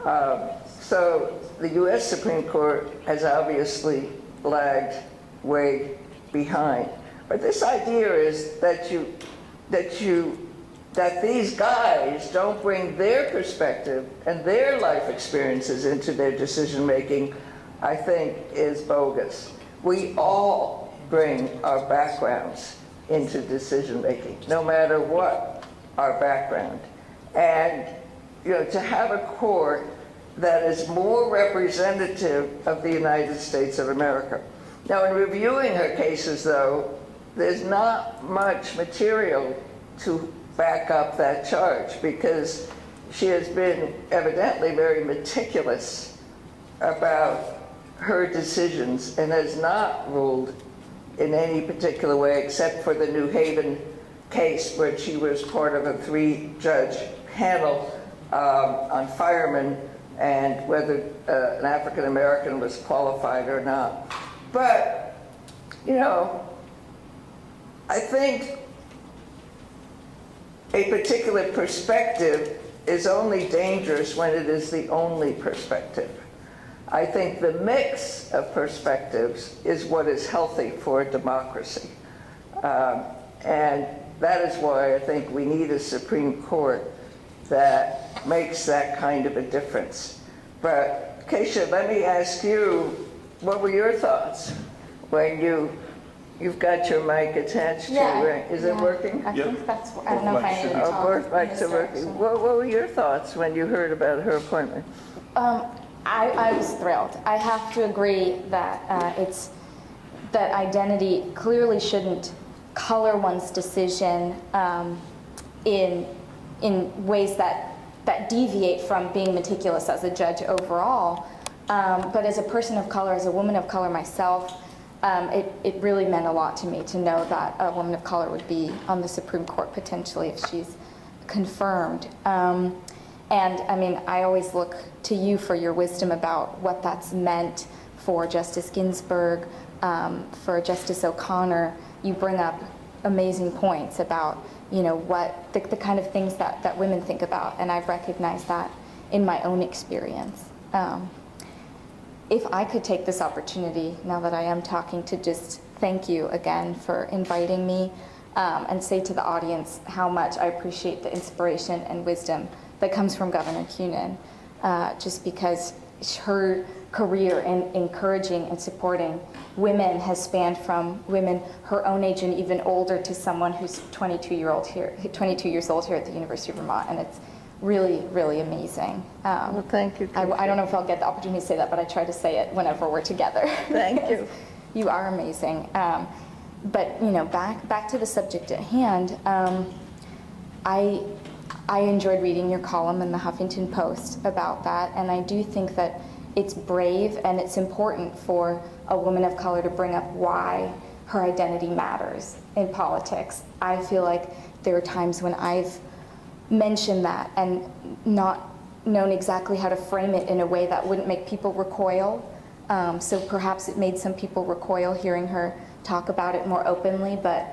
So the U.S. Supreme Court has obviously lagged way behind. But this idea is that these guys don't bring their perspective and their life experiences into their decision making, I think is bogus. We all bring our backgrounds into decision making, no matter what our background. And to have a court that is more representative of the United States of America. Now, in reviewing her cases, though, there's not much material to back up that charge, because she has been evidently very meticulous about her decisions and has not ruled in any particular way, except for the New Haven case, where she was part of a 3-judge panel on firemen and whether an African American was qualified or not. But, I think a particular perspective is only dangerous when it is the only perspective. I think the mix of perspectives is what is healthy for a democracy. And that is why I think we need a Supreme Court that makes that kind of a difference. But Kesha, let me ask you, what were your thoughts when you've got your mic attached to it? Is it working? I think that's, I don't know if I need to talk. Both mics are working. What were your thoughts when you heard about her appointment? I was thrilled. I have to agree that that identity clearly shouldn't color one's decision in ways that deviate from being meticulous as a judge overall. But as a person of color, as a woman of color myself, it really meant a lot to me to know that a woman of color would be on the Supreme Court potentially if she's confirmed. And I mean, I always look to you for your wisdom about what that's meant for Justice Ginsburg, for Justice O'Connor. You bring up amazing points about, what the kind of things that women think about, and I've recognized that in my own experience. If I could take this opportunity, now that I am talking, to just thank you again for inviting me, and say to the audience how much I appreciate the inspiration and wisdom that comes from Governor Kunin, just because her career in encouraging and supporting women has spanned from women her own age and even older to someone who's 22 years old here at the University of Vermont, and it's really, really amazing. Well, thank you. I don't know if I'll get the opportunity to say that, but I try to say it whenever we're together. Thank you. You are amazing. But back to the subject at hand. I enjoyed reading your column in the Huffington Post about that, and I do think that it's brave and it's important for a woman of color to bring up why her identity matters in politics. I feel like there are times when I've mentioned that and not known exactly how to frame it in a way that wouldn't make people recoil. So perhaps it made some people recoil hearing her talk about it more openly, but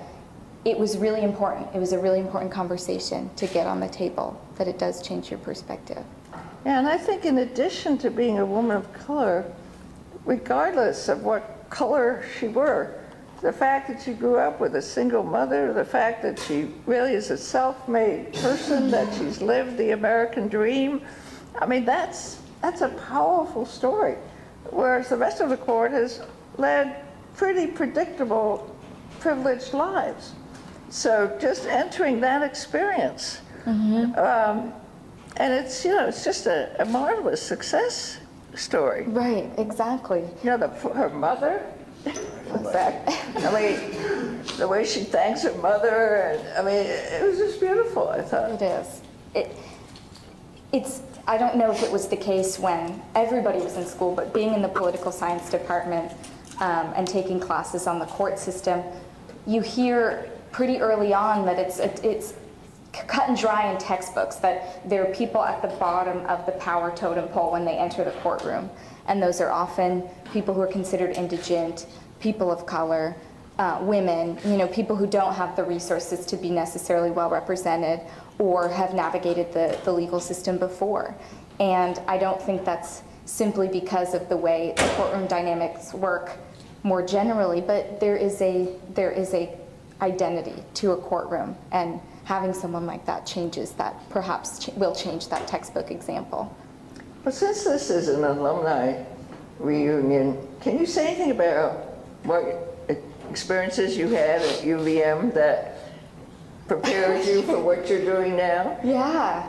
it was really important. It was a really important conversation to get on the table, that it does change your perspective. Yeah, and I think in addition to being a woman of color, regardless of what color she were, the fact that she grew up with a single mother, the fact that she really is a self-made person, that she's lived the American dream, I mean, that's a powerful story. Whereas the rest of the court has led pretty predictable, privileged lives. So just entering that experience, and it's, it's just a marvelous success story. Right, exactly. Her mother, in fact, the way she thanks her mother, and it was just beautiful, I thought. It is. I don't know if it was the case when everybody was in school, but being in the political science department and taking classes on the court system, you hear pretty early on that it's cut and dry in textbooks that there are people at the bottom of the power totem pole when they enter the courtroom. And those are often people who are considered indigent, people of color, women, people who don't have the resources to be necessarily well represented or have navigated the legal system before. And I don't think that's simply because of the way the courtroom dynamics work more generally, but there is a identity to a courtroom, and having someone like that changes that, perhaps will change that textbook example. But since this is an alumni reunion, can you say anything about what experiences you had at UVM that prepared you for what you're doing now? Yeah.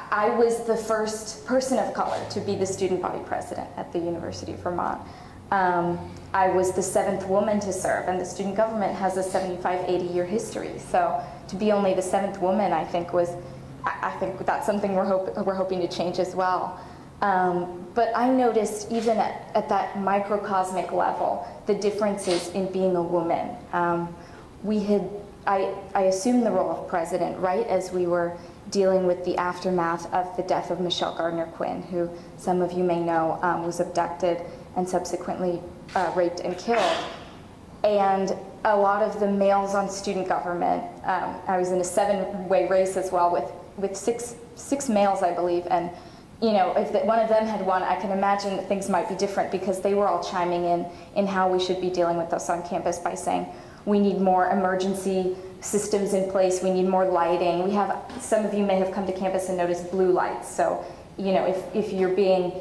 I was the first person of color to be the student body president at the University of Vermont. I was the 7th woman to serve, and the student government has a 75-80-year history. So to be only the 7th woman, I think that's something we're hoping to change as well. But I noticed even at that microcosmic level, the differences in being a woman. I assumed the role of president right as we were dealing with the aftermath of the death of Michelle Gardner Quinn, who some of you may know was abducted and subsequently raped and killed. And a lot of the males on student government, I was in a 7-way race as well with six males, I believe, and if one of them had won, I can imagine that things might be different, because they were all chiming in how we should be dealing with this on campus by saying, we need more emergency systems in place, we need more lighting. Some of you may have come to campus and noticed blue lights. So, if you're being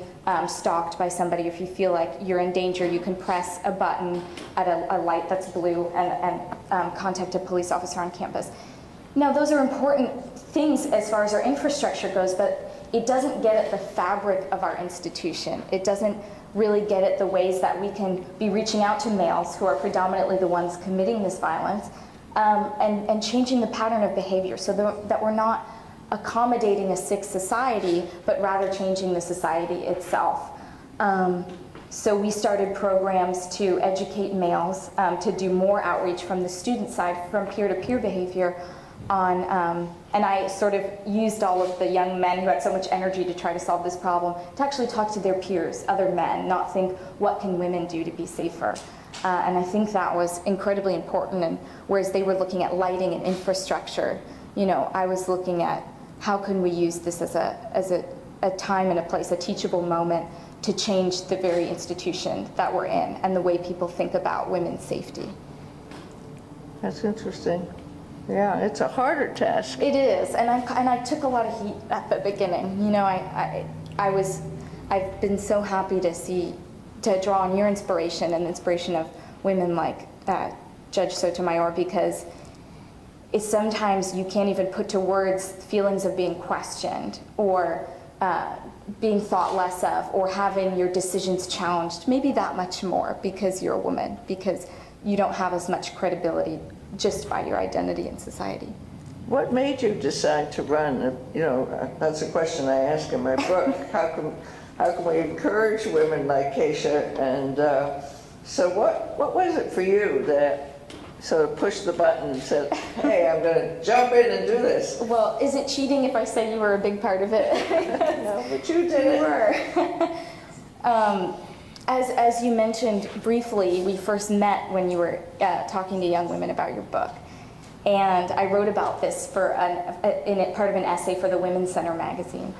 stalked by somebody, if you feel like you're in danger, you can press a button at a light that's blue and contact a police officer on campus. Now, those are important things as far as our infrastructure goes, but it doesn't get at the fabric of our institution. It doesn't really get at the ways that we can be reaching out to males, who are predominantly the ones committing this violence, and changing the pattern of behavior so that we're not accommodating a sick society, but rather changing the society itself. So we started programs to educate males, to do more outreach from the student side, from peer-to-peer behavior on, and I sort of used all of the young men who had so much energy to try to solve this problem to actually talk to their peers, other men, not think, what can women do to be safer? And I think that was incredibly important. And whereas they were looking at lighting and infrastructure, I was looking at how can we use this as a time and a place, a teachable moment, to change the very institution that we're in and the way people think about women's safety. That's interesting. Yeah, it's a harder task. It is, and I took a lot of heat at the beginning. I've been so happy to draw on your inspiration and the inspiration of women like Judge Sotomayor, because it's sometimes you can't even put to words feelings of being questioned or being thought less of, or having your decisions challenged maybe that much more because you're a woman, because you don't have as much credibility just by your identity in society. What made you decide to run? That's a question I ask in my book. How can we encourage women like Kesha? And so what was it for you that sort of pushed the button and said, hey, I'm going to jump in and do this? Well, is it cheating if I say you were a big part of it? No, but you did. You were. As you mentioned briefly, we first met when you were talking to young women about your book. And I wrote about this for part of an essay for the Women's Center magazine.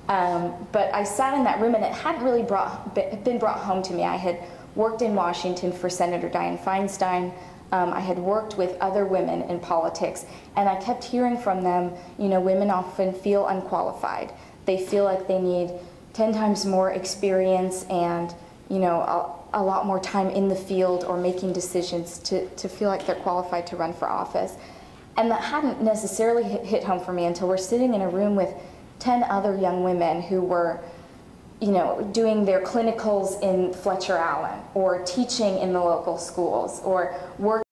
But I sat in that room, and it hadn't really been brought home to me. I had worked in Washington for Senator Dianne Feinstein. I had worked with other women in politics, and I kept hearing from them, women often feel unqualified. They feel like they need 10 times more experience and a lot more time in the field or making decisions to feel like they're qualified to run for office. And that hadn't necessarily hit home for me until we're sitting in a room with 10 other young women who were, doing their clinicals in Fletcher Allen, or teaching in the local schools, or working